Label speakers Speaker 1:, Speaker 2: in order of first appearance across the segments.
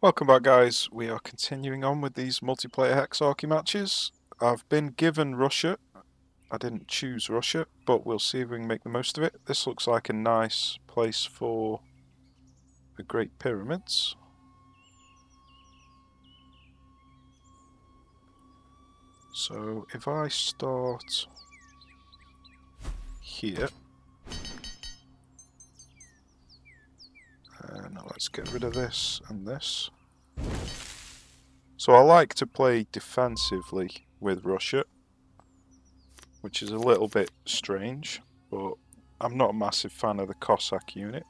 Speaker 1: Welcome back, guys. We are continuing on with these multiplayer Hexarchy matches. I've been given Russia. I didn't choose Russia, but we'll see if we can make the most of it. This looks like a nice place for the Great Pyramids. So if I start here, and let's get rid of this and this. So I like to play defensively with Russia, which is a little bit strange, but I'm not a massive fan of the Cossack unit.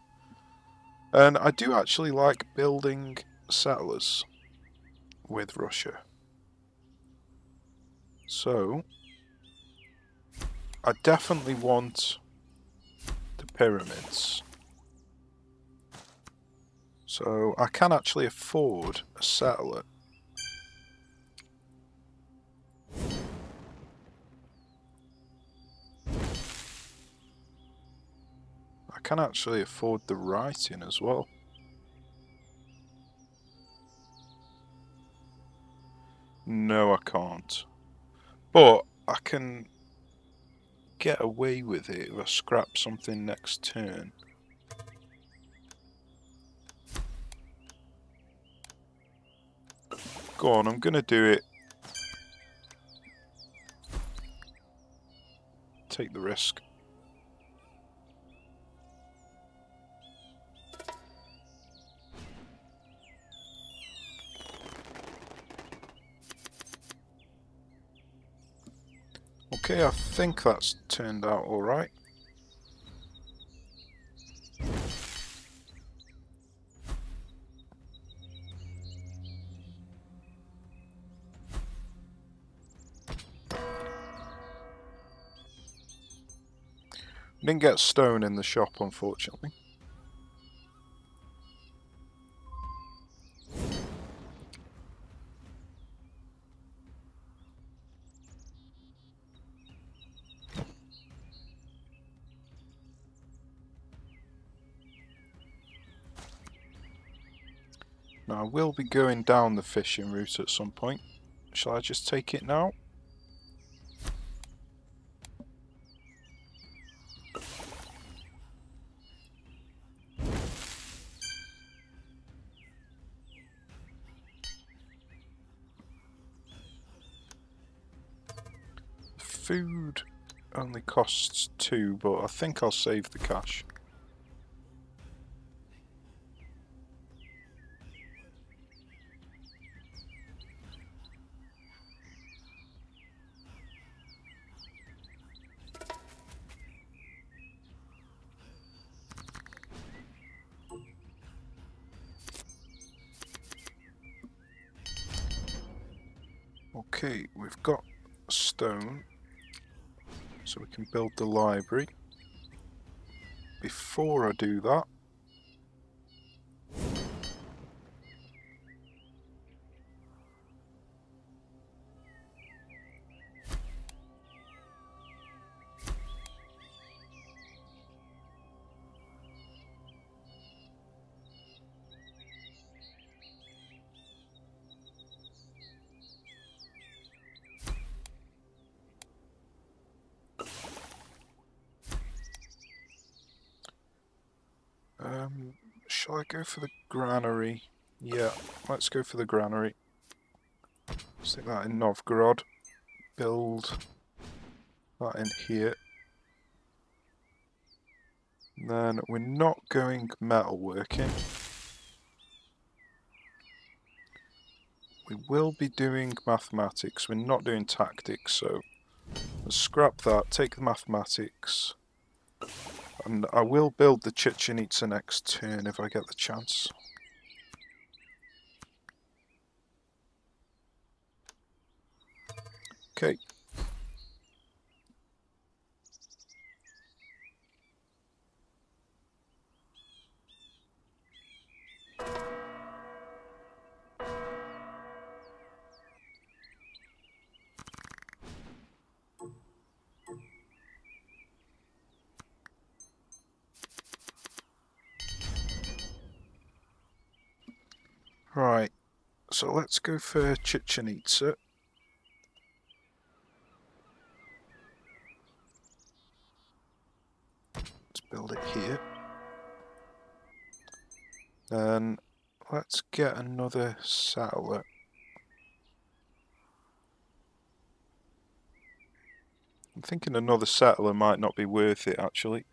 Speaker 1: And I do actually like building settlers with Russia. So, I definitely want the pyramids. So, I can actually afford a settler. I can actually afford the writing as well. No, I can't. But I can get away with it if I scrap something next turn. Go on, I'm gonna do it. Take the risk. Okay, I think that's turned out alright. Didn't get stone in the shop, unfortunately. Now, I will be going down the fishing route at some point. Shall I just take it now? Food only costs 2, but I think I'll save the cash. Okay, we've got stone, so we can build the library. Before I do that, shall I go for the granary? Yeah, let's go for the granary. Stick that in Novgorod. Build that in here. Then we're not going metalworking. We will be doing mathematics. We're not doing tactics, so let's scrap that. Take the mathematics. And I will build the Chichen Itza next turn if I get the chance. Okay. Right, so let's go for Chichen Itza. Let's build it here. Then let's get another satellite. I'm thinking another settler might not be worth it actually.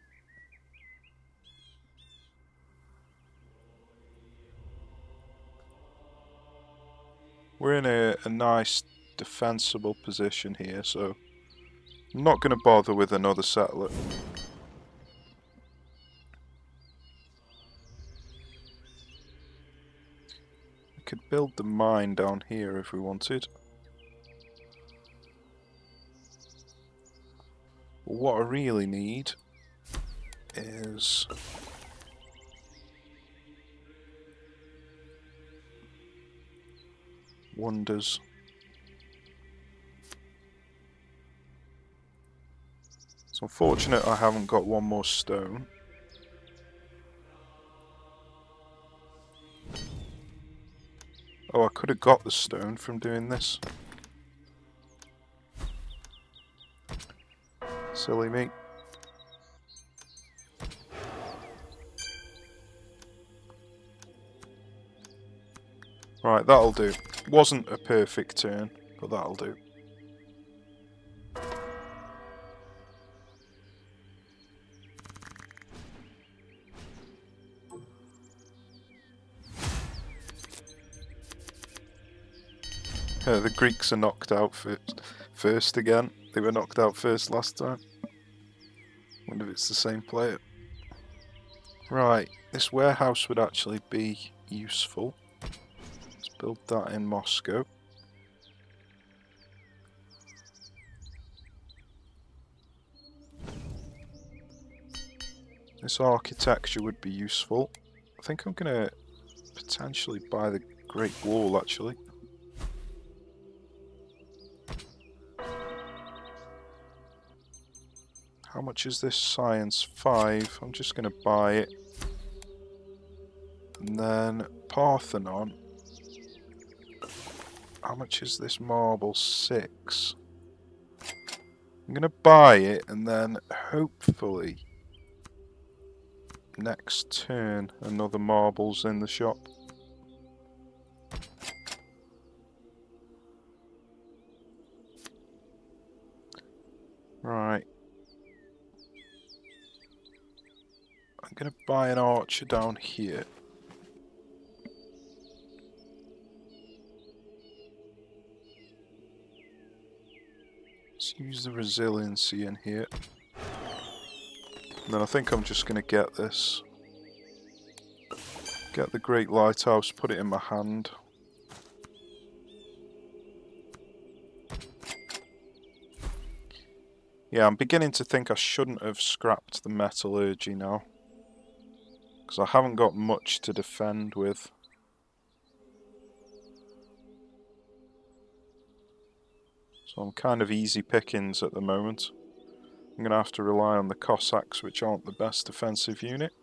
Speaker 1: We're in a nice defensible position here, so I'm not going to bother with another settler. We could build the mine down here if we wanted. But what I really need is wonders. It's unfortunate I haven't got one more stone. Oh, I could have got the stone from doing this. Silly me. Right, that'll do. Wasn't a perfect turn, but that'll do. The Greeks are knocked out first again. They were knocked out first last time. Wonder if it's the same player. Right, this warehouse would actually be useful. Let's build that in Moscow. This architecture would be useful. I think I'm going to potentially buy the Great Wall actually. How much is this science? 5. I'm just going to buy it. And then Parthenon. How much is this marble? 6. I'm going to buy it and then hopefully next turn another marble's in the shop. Right. I'm going to buy an archer down here. Let's use the resiliency in here. And then I think I'm just going to get this. Get the Great Lighthouse, put it in my hand. Yeah, I'm beginning to think I shouldn't have scrapped the metallurgy now. Because I haven't got much to defend with. So I'm kind of easy pickings at the moment. I'm going to have to rely on the Cossacks, which aren't the best defensive unit.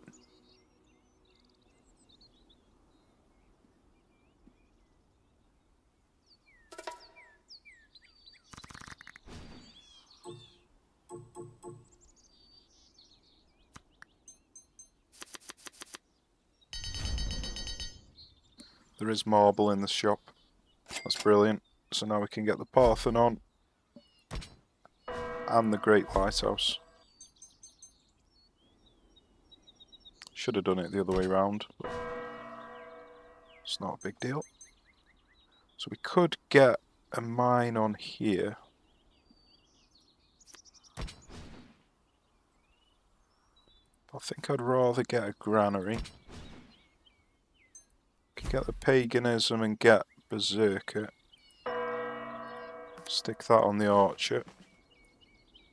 Speaker 1: There is marble in the shop. That's brilliant. So now we can get the Parthenon and the Great Lighthouse. Should have done it the other way around, but it's not a big deal. So we could get a mine on here. I think I'd rather get a granary. Could get the paganism and get berserker. Stick that on the archer.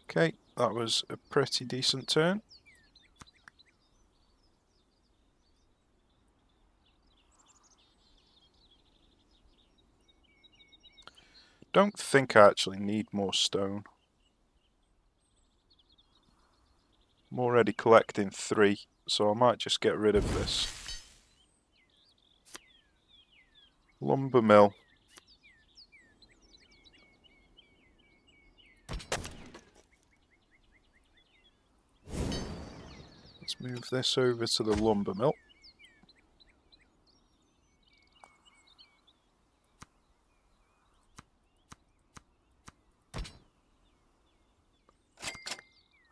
Speaker 1: Okay, that was a pretty decent turn. Don't think I actually need more stone. I'm already collecting 3, so I might just get rid of this. Lumber mill. Let's move this over to the lumber mill.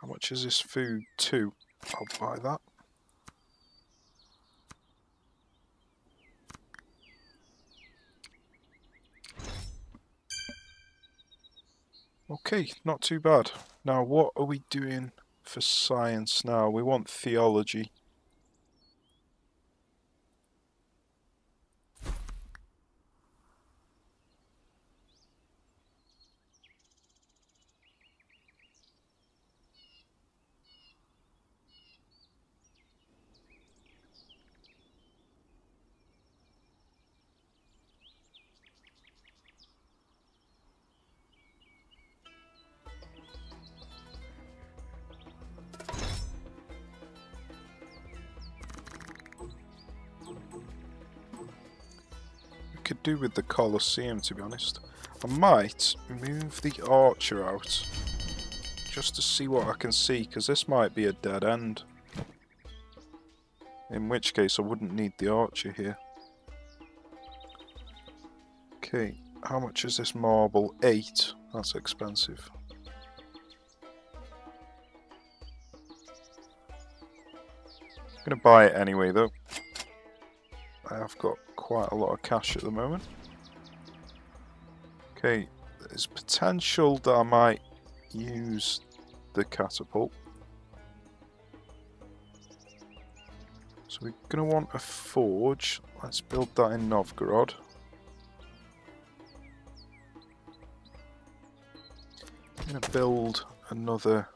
Speaker 1: How much is this food? 2. I'll buy that. Okay, not too bad. Now what are we doing for science now? We want theology. Could do with the Colosseum, to be honest. I might move the archer out just to see what I can see, because this might be a dead end. In which case I wouldn't need the archer here. Okay, how much is this marble? 8. That's expensive. I'm going to buy it anyway though. I have got quite a lot of cash at the moment. Okay, there's potential that I might use the catapult. So we're going to want a forge. Let's build that in Novgorod. I'm going to build another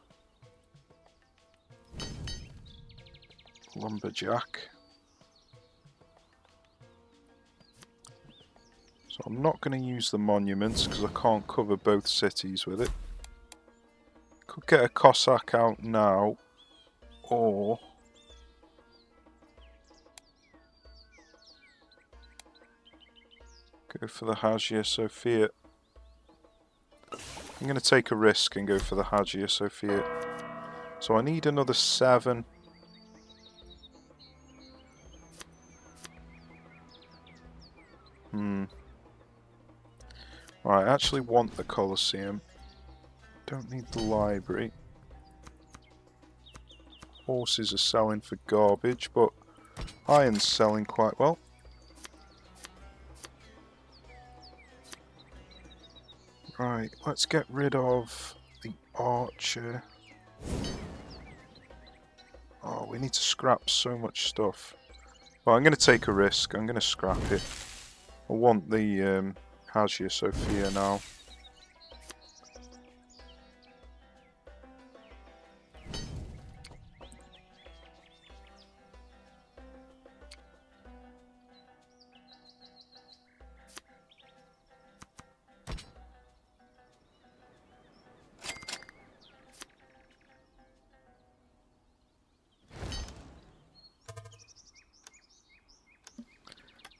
Speaker 1: lumberjack. So I'm not going to use the monuments because I can't cover both cities with it. Could get a Cossack out now, or go for the Hagia Sophia. I'm going to take a risk and go for the Hagia Sophia. So I need another 7. Right, I actually want the Colosseum. Don't need the library. Horses are selling for garbage, but iron's selling quite well. Right, let's get rid of the archer. Oh, we need to scrap so much stuff. Well, I'm going to take a risk. I'm going to scrap it. I want the Hagia Sophia now.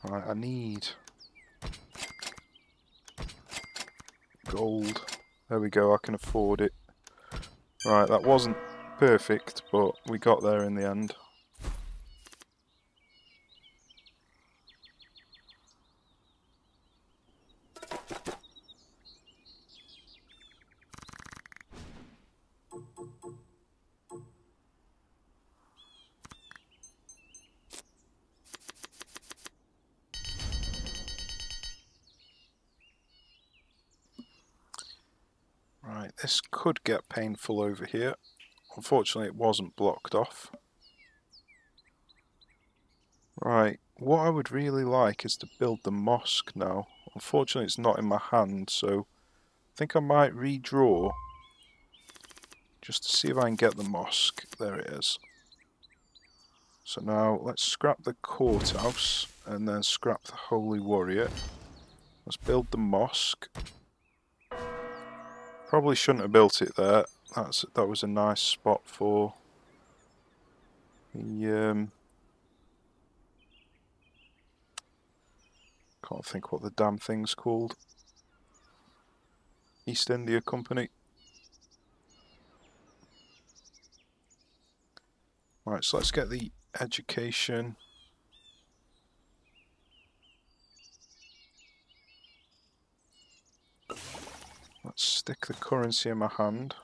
Speaker 1: Right, I need gold. There we go, I can afford it. Right, that wasn't perfect, but we got there in the end. Right, this could get painful over here. Unfortunately, it wasn't blocked off. Right, what I would really like is to build the mosque now. Unfortunately, it's not in my hand, so I think I might redraw just to see if I can get the mosque. There it is. So now let's scrap the courthouse and then scrap the holy warrior. Let's build the mosque. Probably shouldn't have built it there. That was a nice spot for the Can't think what the damn thing's called. East India Company. Right, so let's get the education. Let's stick the currency in my hand.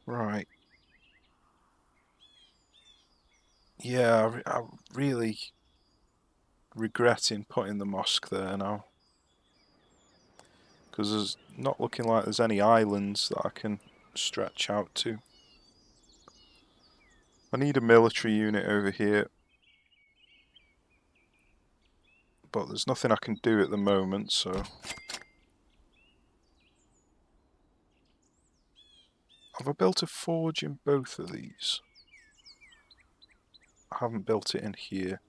Speaker 1: Right. Yeah, I'm really regretting putting the mosque there now. Because there's not looking like there's any islands that I can stretch out to. I need a military unit over here. But there's nothing I can do at the moment, so... Have I built a forge in both of these? I haven't built it in here.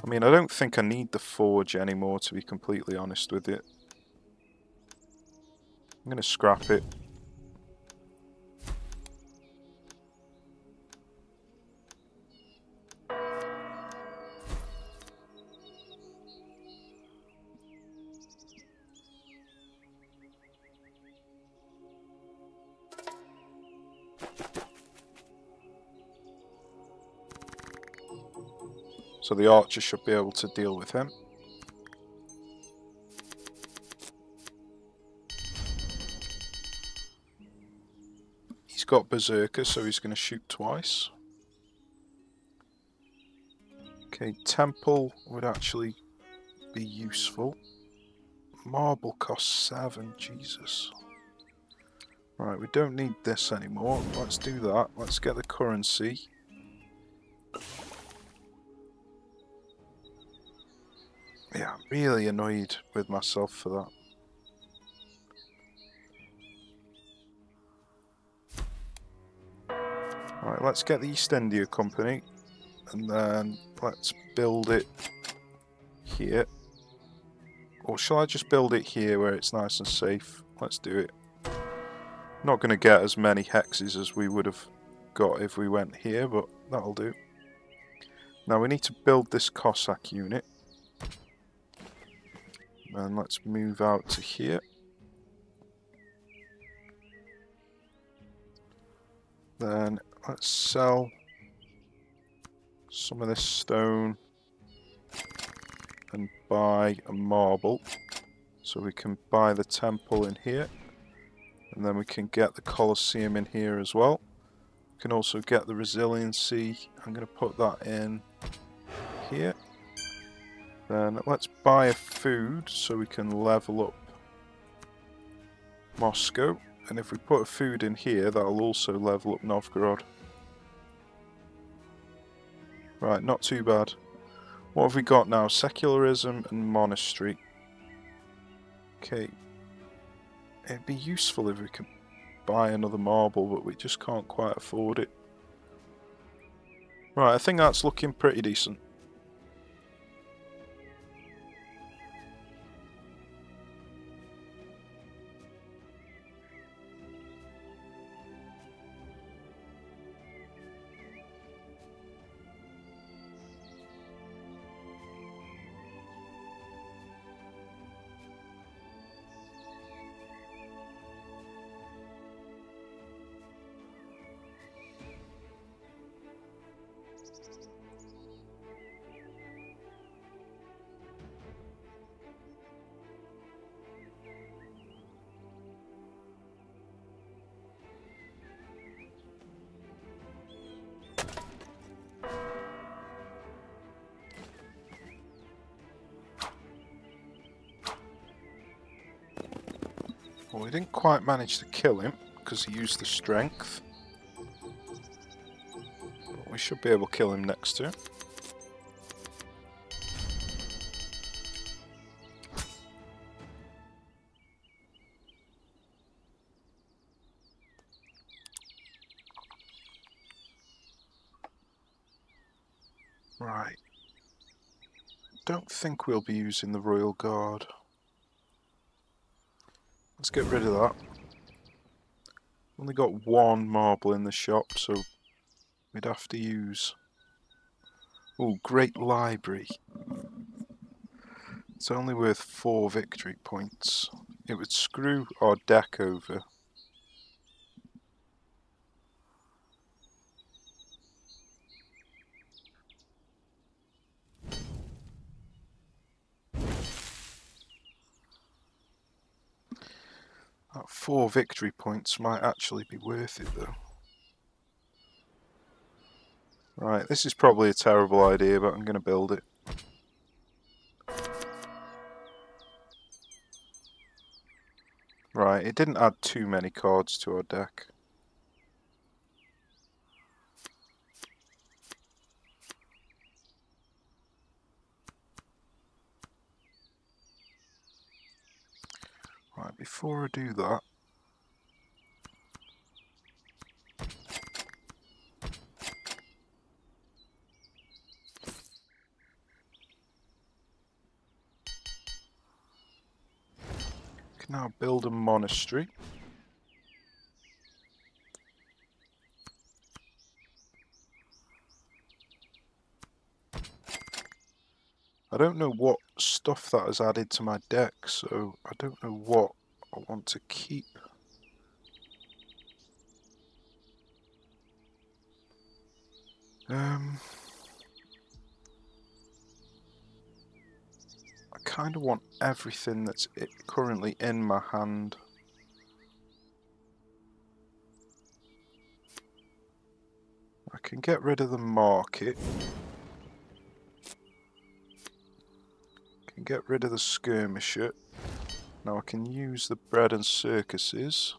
Speaker 1: I mean, I don't think I need the forge anymore, to be completely honest with you. I'm going to scrap it. So the archer should be able to deal with him. He's got berserker, so he's going to shoot twice. Okay, temple would actually be useful. Marble costs 7, Jesus. Right, we don't need this anymore. Let's do that. Let's get the currency. Yeah, I'm really annoyed with myself for that. Right, let's get the East India Company. And then let's build it here. Or shall I just build it here where it's nice and safe? Let's do it. Not going to get as many hexes as we would have got if we went here, but that'll do. Now we need to build this Cossack unit. And let's move out to here. Then let's sell some of this stone and buy a marble. So we can buy the temple in here. And then we can get the Colosseum in here as well. We can also get the resiliency. I'm going to put that in here. Then let's buy a food so we can level up Moscow. And if we put a food in here, that'll also level up Novgorod. Right, not too bad. What have we got now? Secularism and monastery. Okay. It'd be useful if we could buy another marble, but we just can't quite afford it. Right, I think that's looking pretty decent. Well, we didn't quite manage to kill him because he used the strength. But we should be able to kill him next turn. Right. don't think we'll be using the Royal Guard. Let's get rid of that. Only got one marble in the shop, so we'd have to use... Oh, Great Library. It's only worth 4 victory points. It would screw our deck over. That 4 victory points might actually be worth it though. Right, this is probably a terrible idea, but I'm going to build it. Right, it didn't add too many cards to our deck. Right, before I do that, I can now build a monastery. I don't know what stuff that has added to my deck, so I don't know what I want to keep. I kind of want everything that's currently in my hand. I can get rid of the market. Can get rid of the skirmisher. Now I can use the bread and circuses.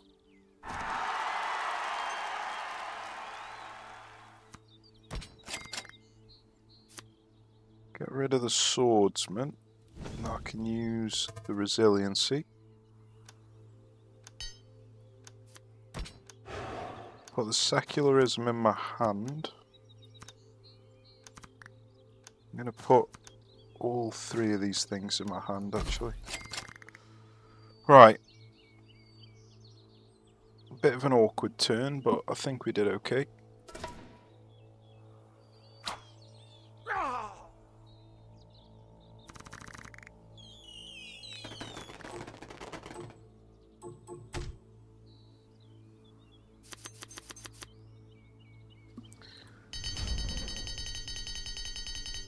Speaker 1: Get rid of the swordsman. Now I can use the resiliency. Put the secularism in my hand. I'm going to put all 3 of these things in my hand actually. Right. A bit of an awkward turn, but I think we did okay.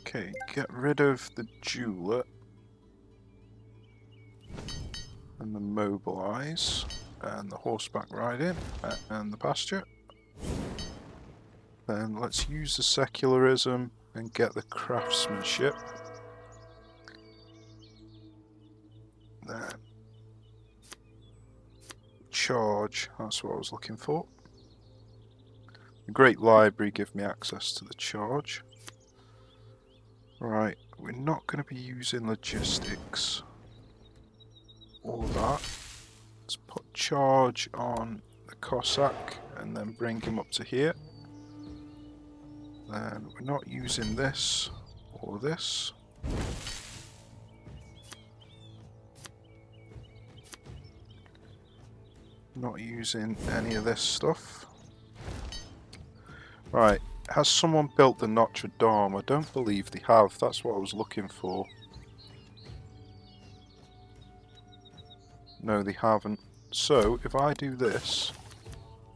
Speaker 1: Okay, get rid of the jeweler and the mobilize and the horseback riding and the pasture. Then let's use the secularism and get the craftsmanship. Then charge, that's what I was looking for. The Great Library give me access to the charge. Right, we're not going to be using logistics or that. Let's put charge on the Cossack and then bring him up to here. Then we're not using this or this. Not using any of this stuff. Right. Has someone built the Notre Dame? I don't believe they have. That's what I was looking for. No, they haven't. So, if I do this,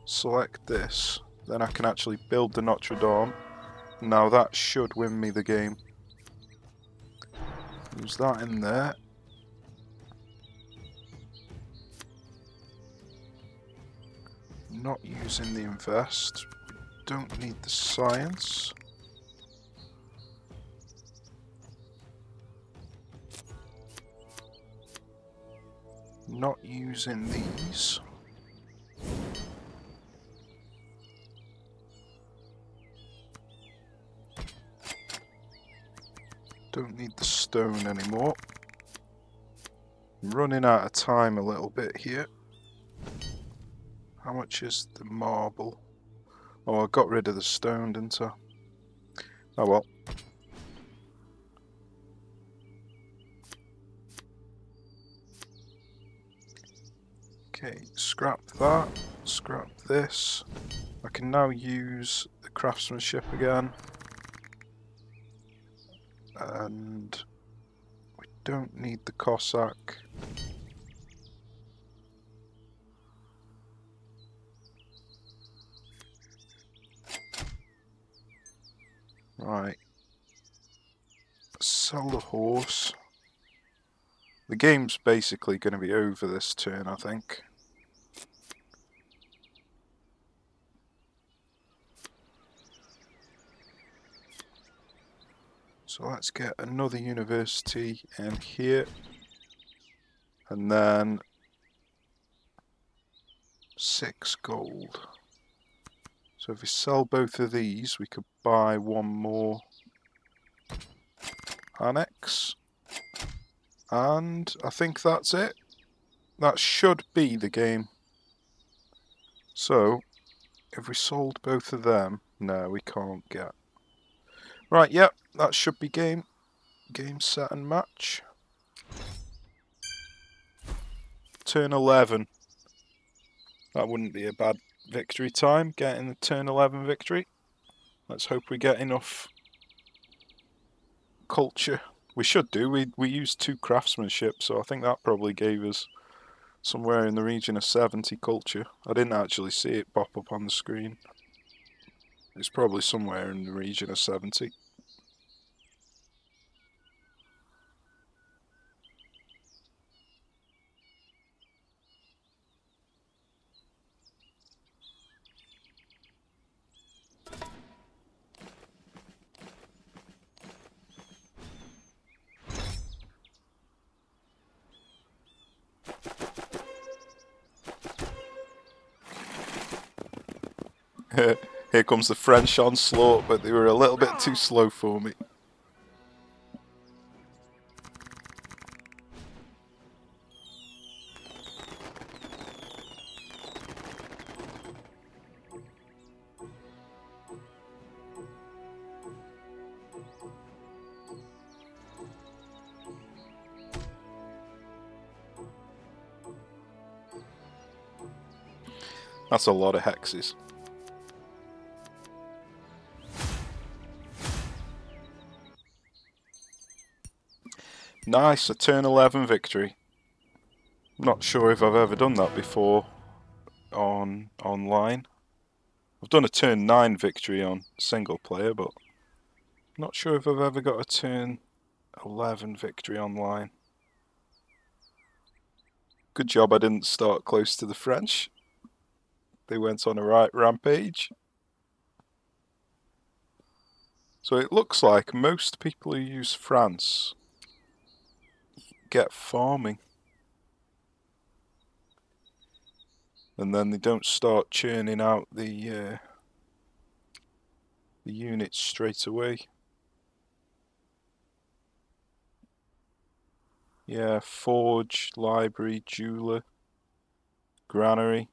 Speaker 1: select this, then I can actually build the Notre Dame. Now that should win me the game. Use that in there. Not using the invest. Don't need the science. Not using these. Don't need the stone anymore. I'm running out of time a little bit here. How much is the marble? Oh, I got rid of the stone, didn't I? Oh well. Okay, scrap that, scrap this. I can now use the craftsmanship again. And we don't need the Cossack. Right. Sell the horse. The game's basically going to be over this turn, I think. So let's get another university in here. And then 6 gold. So if we sell both of these, we could buy one more annex. And I think that's it. That should be the game. So, if we sold both of them, no, we can't get. Right, yep, that should be game. Game, set, and match. Turn 11. That wouldn't be a bad victory time, getting the turn 11 victory. Let's hope we get enough culture. We should do. We used 2 craftsmanship, so I think that probably gave us somewhere in the region of 70 culture. I didn't actually see it pop up on the screen. It's probably somewhere in the region of 70. Here comes the French onslaught, but they were a little bit too slow for me. That's a lot of hexes. Nice, a turn 11 victory. Not sure if I've ever done that before online. I've done a turn 9 victory on single player, but not sure if I've ever got a turn 11 victory online. Good job I didn't start close to the French. They went on a right rampage. So it looks like most people who use France get farming. And then they don't start churning out the units straight away. Yeah, forge, library, jeweler, granary.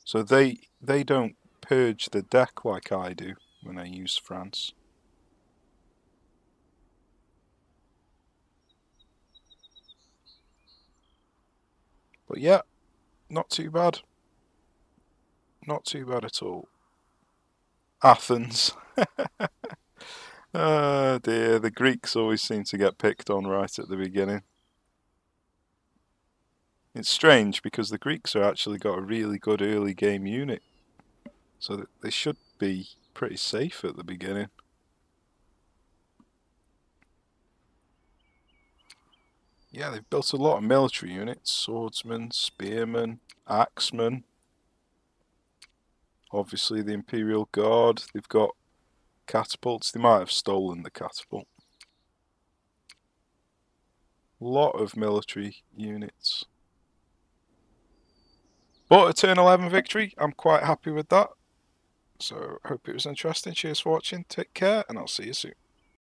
Speaker 1: So they don't purge the deck like I do when I use France. But yeah, not too bad. Not too bad at all. Athens. Oh dear, the Greeks always seem to get picked on right at the beginning. It's strange because the Greeks have actually got a really good early game unit. So that they should be pretty safe at the beginning. Yeah, they've built a lot of military units. Swordsmen, spearmen, axemen. Obviously the Imperial Guard. They've got catapults. They might have stolen the catapult. A lot of military units. But a turn 11 victory. I'm quite happy with that. So, hope it was interesting. Cheers for watching. Take care, and I'll see you soon.